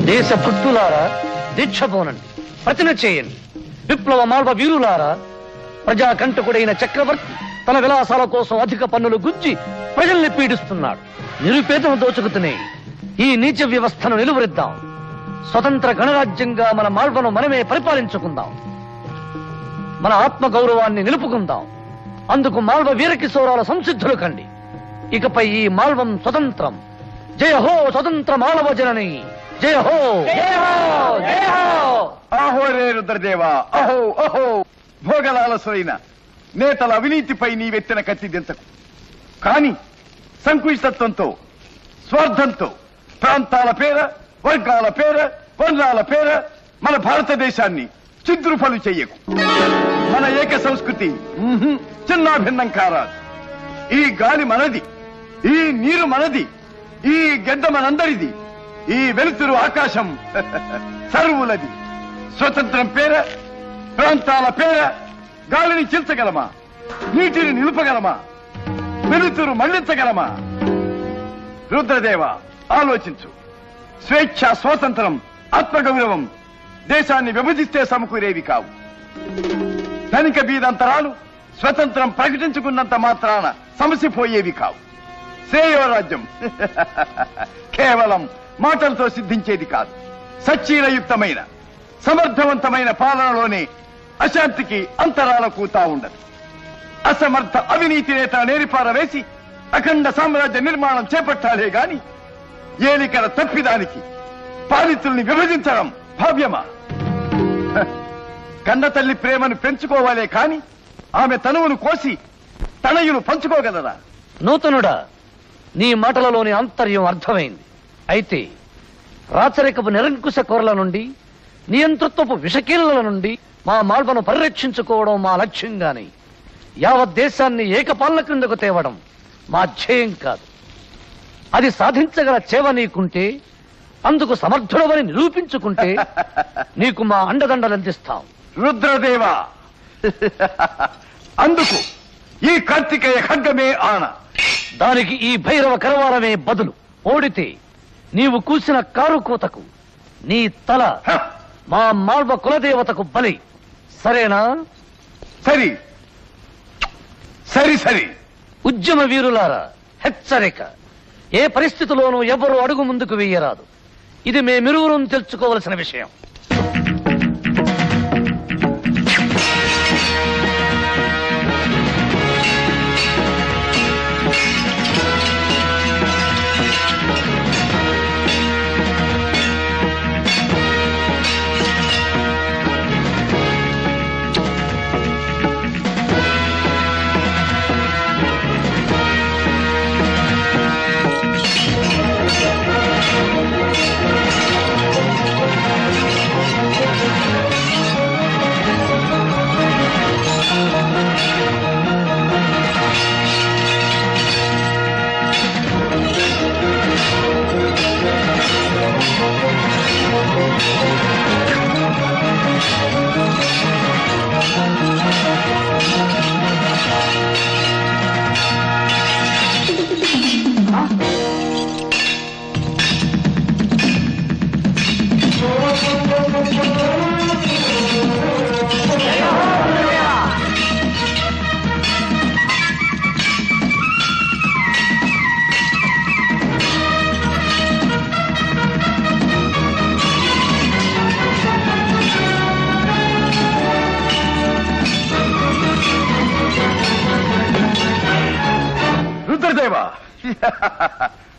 దేశ భక్తులారా దీక్ష పోనండి, ప్రతిన చేయండి. విప్లవ మాల్వ వీరులారా, ప్రజాకంటకుడైన చక్రవర్తి తన విలాసాల కోసం అధిక పన్నులు గుంజి ప్రజల్ని పీడిస్తున్నాడు. నిరుపేదను దోచుకుతునే ఈ నీచ వ్యవస్థను నిలువరిద్దాం. స్వతంత్ర గణరాజ్యంగా మన మాల్వను మనమే పరిపాలించుకుందాం. మన ఆత్మ గౌరవాన్ని నిలుపుకుందాం. అందుకు మాల్వ వీరకిశోరాల సంసిద్ధులు కండి. ఇకపై ఈ మాల్వం స్వతంత్రం. జయ హో స్వతంత్ర మానవ జనని, జయ హో జయ హో జయ హో. అహో రే రుద్రదేవా, అహో అహో. భోగలాలసులైన నేతల అవినీతిపై నీవెత్తిన కత్తి దించకు. కాని సంకుచితత్వంతో, స్వార్థంతో ప్రాంతాల పేర, వర్గాల పేర, వర్ణాల పేర మన భారతదేశాన్ని చిద్రుపలు చెయ్యకు. మన ఏక సంస్కృతి చిన్నాభిన్నం కారాదు. ఈ గాలి మనది, ఈ నీరు మనది, ఈ గడ్డ మనందరిది, ఈ వెలుతురు ఆకాశం సర్వులది. స్వతంత్రం పేర, ప్రాంతాల పేర గాలిని చీల్చగలమా? నీటిని నిలుపగలమా? వెలుతురు మళ్లించగలమా? రుద్రదేవ ఆలోచించు. స్వేచ్ఛ, స్వాతంత్రం, ఆత్మగౌరవం దేశాన్ని విభజిస్తే సమకూరేవి కావు. ధనిక బీదంతరాలు స్వతంత్రం ప్రకటించుకున్నంత మాత్రాన సమసిపోయేవి కావు. శ్రేయోరాజ్యం కేవలం మాటలతో సిద్ధించేది కాదు. సచ్చీలయుక్తమైన సమర్థవంతమైన పాలనలోనే అశాంతికి అంతరాల కూతా ఉండదు. అసమర్థ అవినీతి నేత నేరిపారవేసి అఖండ సామ్రాజ్య నిర్మాణం చేపట్టాలే గాని ఏలికల తప్పిదానికి పాలితుల్ని విభజించడం భావ్యమా? కన్న తల్లి ప్రేమను పెంచుకోవాలే కాని ఆమె తనువును కోసి తనయును పంచుకోగలరా? నూతనుడా, నీ మాటలలోని ఆంతర్యం అర్థమైంది. అయితే రాచరికపు నిరంకుశ కోరల నుండి, నియంతృత్వపు విషకీలల నుండి మా మాల్వను పరిరక్షించుకోవడం మా లక్ష్యంగాని యావత్ దేశాన్ని ఏకపాలన క్రిందకు తేవడం మా ధ్యేయం కాదు. అది సాధించగల చేవ నీకుంటే, అందుకు సమర్థుడవని నిరూపించుకుంటే నీకు మా అండదండలు అందిస్తాం. రుద్రదేవ, అందుకు ఈ కార్తికేయ ఖడ్గమే ఆన. దానికి ఈ భైరవ కరవాలమే బదులు. ఓడితే నీవు కూసిన కారు కూతకు నీ తల మా మాల్వ కులదేవతకు బలి. సరేనా? సరి సరి సరి. ఉద్యమ వీరులారా, హెచ్చరిక. ఏ పరిస్థితిలోనూ ఎవరూ అడుగు ముందుకు వెయ్యరాదు. ఇది మేమిరువురం తెలుసుకోవలసిన విషయం.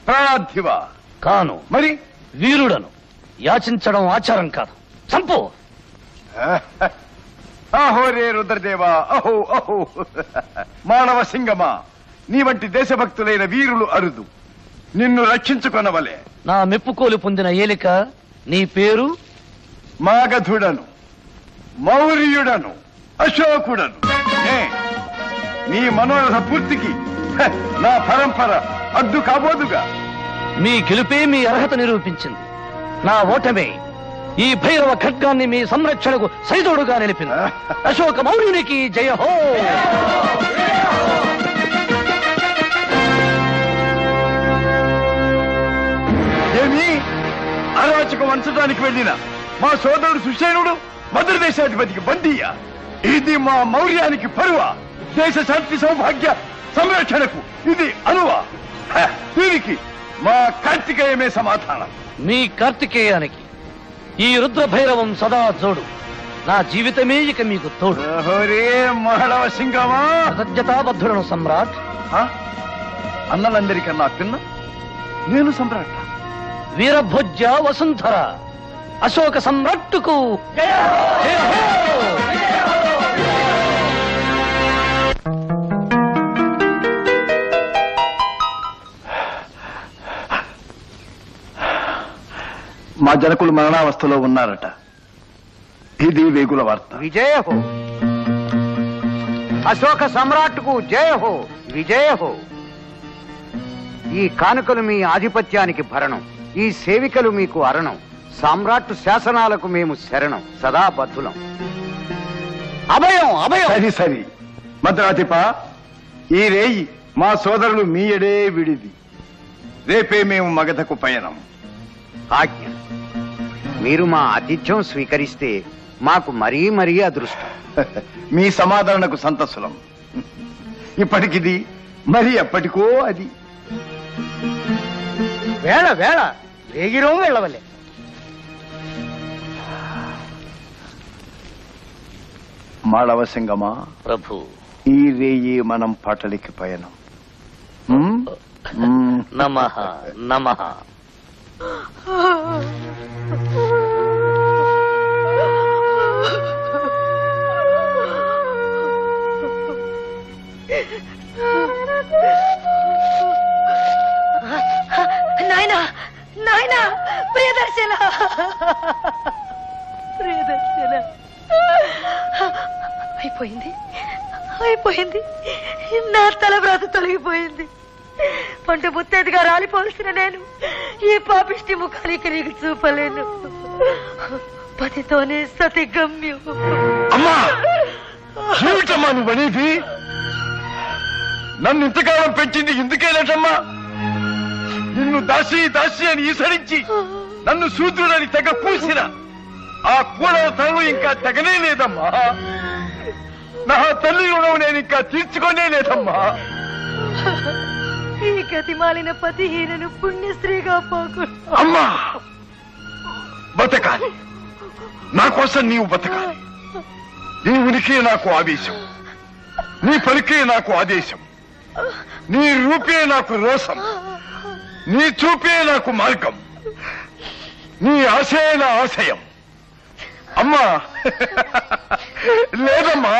ప్రాణాధివా కాను, మరి వీరుడను. యాచించడం ఆచారం కాదు. చంపు. అహో రే రుద్రదేవా, అహో అహో. మానవ సింగమా, నీ వంటి దేశభక్తులైన వీరులు అరుదు. నిన్ను రక్షించుకొనవలే. నా మెప్పుకోలు పొందిన ఏలిక, నీ పేరు? మాగధుడను, మౌర్యుడను, అశోకుడను. నీ మనోరథ పూర్తికి నా పరంపర అడ్డు కాబోదుగా. మీ గెలుపే మీ అర్హత నిరూపించింది. నా ఓటమే ఈ భైరవ ఖడ్గాన్ని మీ సంరక్షణకు సైదోడుగా నిలిపింది. అశోక మౌర్యునికి జయ హో. ఏమి అరాచక పారితోషికం వంచడానికి వెళ్ళిన మా సోదరుడు సుషేనుడు మధుర దేశాధిపతికి బందీయ. ఇది మా మౌర్యానికి పరువ. దేశ శాంతి సౌభాగ్య సంరక్షణకు ఇది అనువ. దీనికి మా కార్తికేయమే సమాధానం. మీ కార్తికేయానికి ఈ రుద్ర భైరవం సదా జోడు. నా జీవితమే ఇక మీకు తోడు. రే మాళవ సింగమా, కృతజ్ఞతాబద్ధులను సమ్రాట్. అన్నలందరికన్నా పిన్న నేను సమ్రాట్. వీరభోజ్య వసుంధర అశోక సమ్రాట్టుకు జయ హో! మా జనకులు మరణావస్థలో ఉన్నారట. ఇది వేగుల వార్త. విజయ హో! అశోక సమ్రాట్కు జయ హో! విజయ హో! ఈ కానుకలు మీ ఆధిపత్యానికి భరణం, ఈ సేవికలు మీకు అరణం. సామ్రాట్టు శాసనాలకు మేము శరణం, సదా బద్ధులం. అభయం అభయం. సరి సరి మద్రాధిప, ఈ రేయి మా సోదరులు మీ ఎడే విడిది. రేపే మేము మగధకు పయనం. ఆజ్ఞ. మీరు మా ఆతిథ్యం స్వీకరిస్తే మాకు మరీ మరీ అదృష్టం. మీ సమాధానకు సంతసులం. ఇప్పటికిది మరి ఎప్పటికో అది. వేళ వేళ వేగిరం వెళ్ళవలే. మాళవ సింగమా, ప్రభు, ఈ రేయి మనం పాటలికి పయనం. నమః నమః. నాయనా నాయనా, ప్రియదర్శన ప్రియదర్శన. అయిపోయింది అయిపోయింది, నా తల వ్రాత తొలగిపోయింది. పంట ముత్తేదిగా రాలిపోవలసిన నేను ఈ పాపిష్టి ముఖానికి నీకు చూపలేను. పతితోనే సతి గమ్యం. అమ్మా, ఏమిటమ్మా నువ్వనేది? నన్ను ఇంతకాలం పెంచింది ఇందుకేనటమ్మా? నిన్ను దాసి దాసి అని ఈసరించి నన్ను శూద్రుడని తెగ పూసిన ఆ కూడల తనలు ఇంకా తెగనే లేదమ్మా. నా తల్లి రుణం నేను ఇంకా తీర్చుకోనే లేదమ్మా. ఈ గతి మాలిన పతిహీనను పుణ్యశ్రీగా పోకుండా. అమ్మా, బతకాలి. నా కోసం నీవు బతకాలి. నీ ఉనికి నాకు ఆవేశం, నీ పలికే నాకు ఆదేశం, నీ రూపే నాకు రోషం, నీ చూపే నాకు మార్గం, నీ ఆశే నా ఆశయం. అమ్మా లేదమ్మా,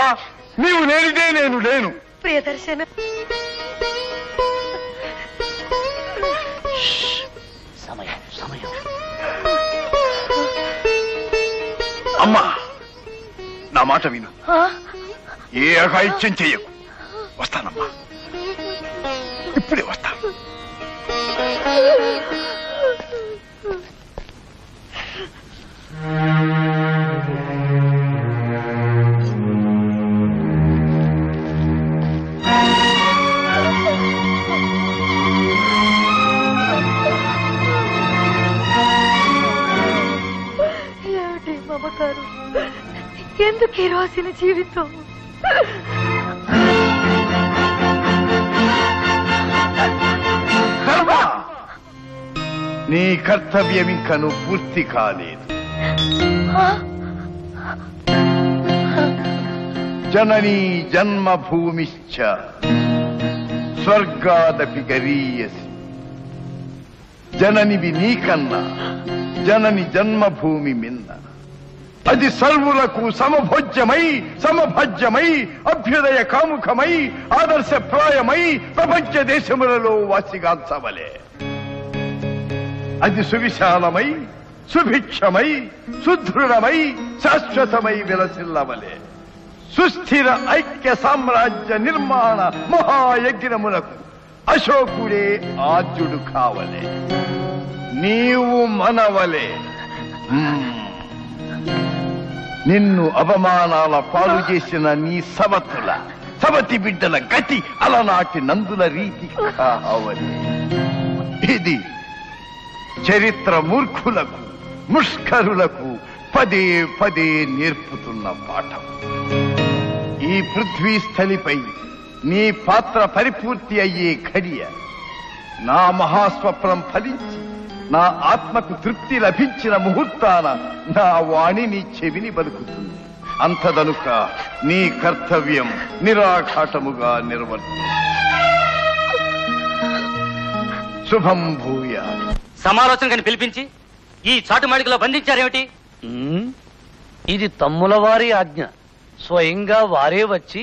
నీవు లేనిదే నేను లేను. ప్రియదర్శన, సమయం సమయం. అమ్మా, నా మాట విను. ఏ అఘాయిత్యం చెయ్యకు. వస్తానమ్మా, ఇప్పుడే వస్తాను. ఏమిటి మమకారం? ఎందుకు ఈ రాసిన జీవితం? నీ కర్తవ్యం ఇంకను పూర్తి కాలేదు. జననీ జన్మభూమిశ్చ స్వర్గాదపి గరీయసి. జననివి నీకన్నా జనని జన్మభూమి మిన్న. అది సర్వులకు సమభోజ్యమై సమభాజ్యమై అభ్యుదయ కాముఖమై ఆదర్శప్రాయమై ప్రపంచ దేశములలో వాసిగాంచవలే. అది సువిశాలమై సుభిక్షమై సుదృఢమై శాశ్వతమై విలసిల్లవలే. సుస్థిర ఐక్య సామ్రాజ్య నిర్మాణ మహాయజ్ఞమునకు అశోకుడే ఆద్యుడు కావలే. నీవు మనవలే. నిన్ను అవమానాల పాలు చేసిన నీ సవతి బిడ్డల గతి అలనాటి నందుల రీతి కావలే. ఇది చరిత్ర మూర్ఖులకు ముష్కరులకు పదే పదే నేర్పుతున్న పాఠం. ఈ పృథ్వీ స్థలిపై నీ పాత్ర పరిపూర్తి అయ్యే ఘడియ నా మహాస్వప్నం ఫలించి నా ఆత్మకు తృప్తి లభించిన ముహూర్తాన నా వాణి నీ చెవిని బలుకుతుంది. అంతదనుక నీ కర్తవ్యం నిరాఘాటముగా నిర్వర్తి. శుభం భూయ. సమాలోచనని పిలిపించి ఈ చాటుమాడికలో బంధించారేమిటి? ఇది తమ్ముల వారి ఆజ్ఞ. స్వయంగా వారే వచ్చి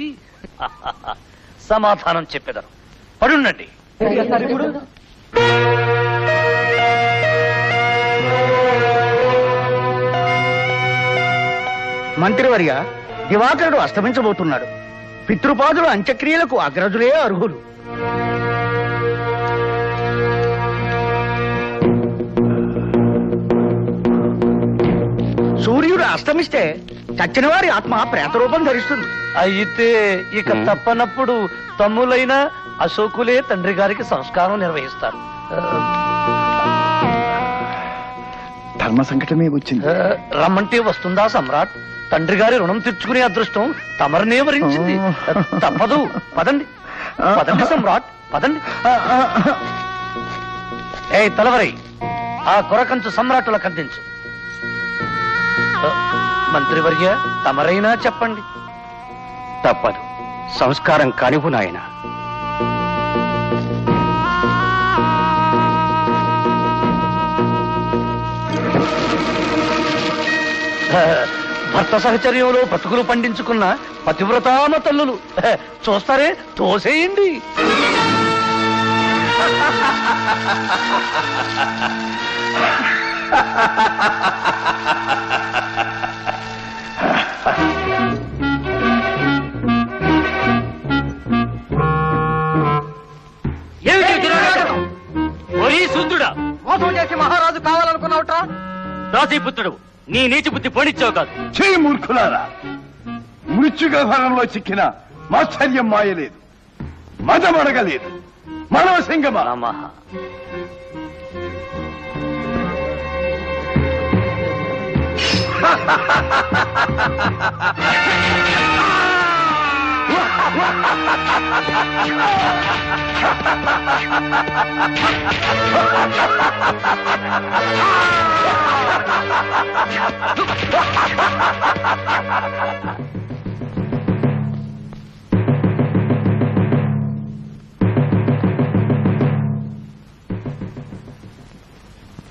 సమాధానం చెప్పేదారు. పడుండండి. మంత్రివర్య, దివాకరుడు అస్తమించబోతున్నాడు. పితృపాదుల అంత్యక్రియలకు అగ్రజులే అర్హులు. సూర్యుడు అస్తమిస్తే చచ్చిన వారి ఆత్మ ప్రేతరూపం ధరిస్తుంది. అయితే ఇక తప్పనప్పుడు తమ్ములైన అశోకులే తండ్రి గారికి సంస్కారం నిర్వహిస్తారు. ధర్మ సంకటమే వచ్చింది. రమ్మంటే వస్తుందా సమ్రాట్? తండ్రి గారి రుణం తీర్చుకునే అదృష్టం తమరినే వరించింది. తప్పదు. పదండి పదండి సమ్రాట్, పదండి. ఏ తలవరై, ఆ కొరకంచు సమ్రాటులకు అందించు. మంత్రివర్య, తమరైనా చెప్పండి. తప్పదు. సంస్కారం కానివు నాయన. భర్త సహచర్యంలో బతుకులు పండించుకున్న పతివ్రతామ తల్లులు చూస్తారే, తోసేయండి. శూద్రుడా, మోసం చేసి మహారాజు కావాలనుకున్నావుట్రా? రాజీపుత్రుడు, నీ నీచి బుద్ధి పోనిచ్చావు కాదు. చేయి మూర్ఖులారా, మృత్యుగహరంలో చిక్కిన మాత్సర్యం మాయలేదు, మదమడగలేదు. మనోసింగమా నమః.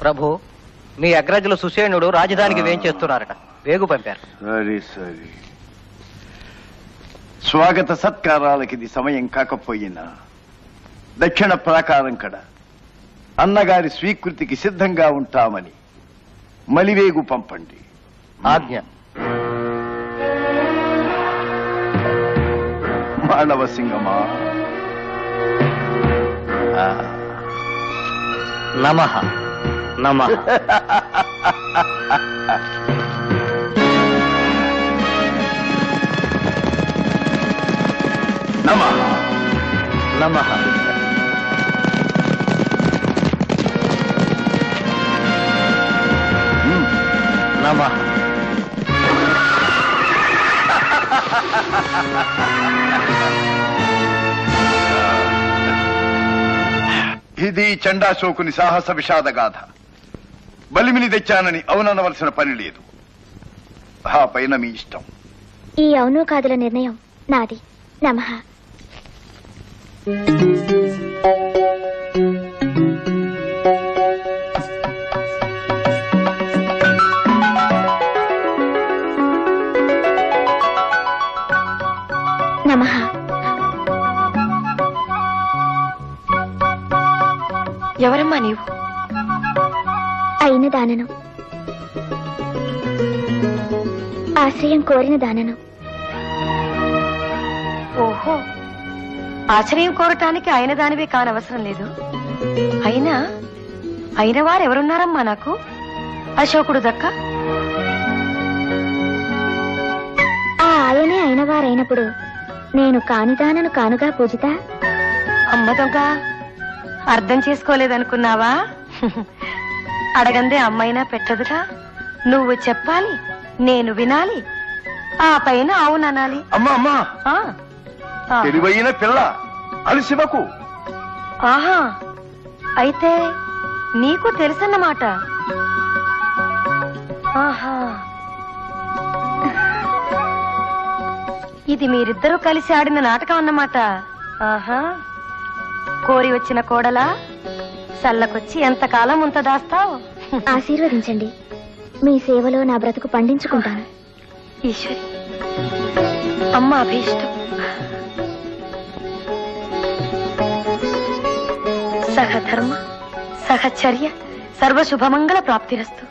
ప్రభు, మీ అగ్రజులు సుసేనుడు రాజధానికి వేంచేస్తున్నారట. వేగు పంపారు. సరే సరే. స్వాగత సత్కారాలకి ఇది సమయం కాకపోయినా దక్షిణ ప్రాకారం కడ అన్నగారి స్వీకృతికి సిద్ధంగా ఉంటామని మలివేగు పంపండి. ఆజ్ఞ. మానవ సింగమా. నమః నమః. నమః నమః. నమః. ఇది చండాశోకుని సాహస విషాద గాథ. బలిమిని తెచ్చానని అవుననవలసిన పని లేదు. ఆ పైన మీ ఇష్టం. ఈ అవును కాదుల నిర్ణయం నాది. నమః. నమః. ఎవరమ్మా నీవు? అయిన దానను, ఆశ్రయం కోరిన దానను. ఓహో, ఆశ్రయం కోరటానికి అయిన దానివే కానవసరం లేదు. అయిన వారెవరున్నారమ్మా నాకు? అశోకుడు దక్క. ఆ ఆయనే అయిన వారైనప్పుడు నేను కానిదానను కానుగా పూజిత. అమ్మ దొంగ, అర్థం చేసుకోలేదనుకున్నావా? అడగందే అమ్మైనా పెట్టదుగా. నువ్వు చెప్పాలి, నేను వినాలి, ఆ పైన అవుననాలి. అమ్మా అమ్మా, ఆ, ఆ. తెలివైన పిల్ల, అలసివకు. ఆహా, అయితే నీకు తెలుసన్నమాట. ఆహా, ఇది మీరిద్దరూ కలిసి ఆడిన నాటకం అన్నమాట. ఆహా, కోరి వచ్చిన కోడలా, సల్లకొచ్చి ఎంతకాలం ఉంత దాస్తావు? ఆశీర్వదించండి. మీ సేవలో నా బ్రతుకు పండించుకుంటాను. ఈశ్వరి, అమ్మ అభీష్టం. సహధర్మ సహచర్య సర్వశుభమంగళ ప్రాప్తిరస్తు.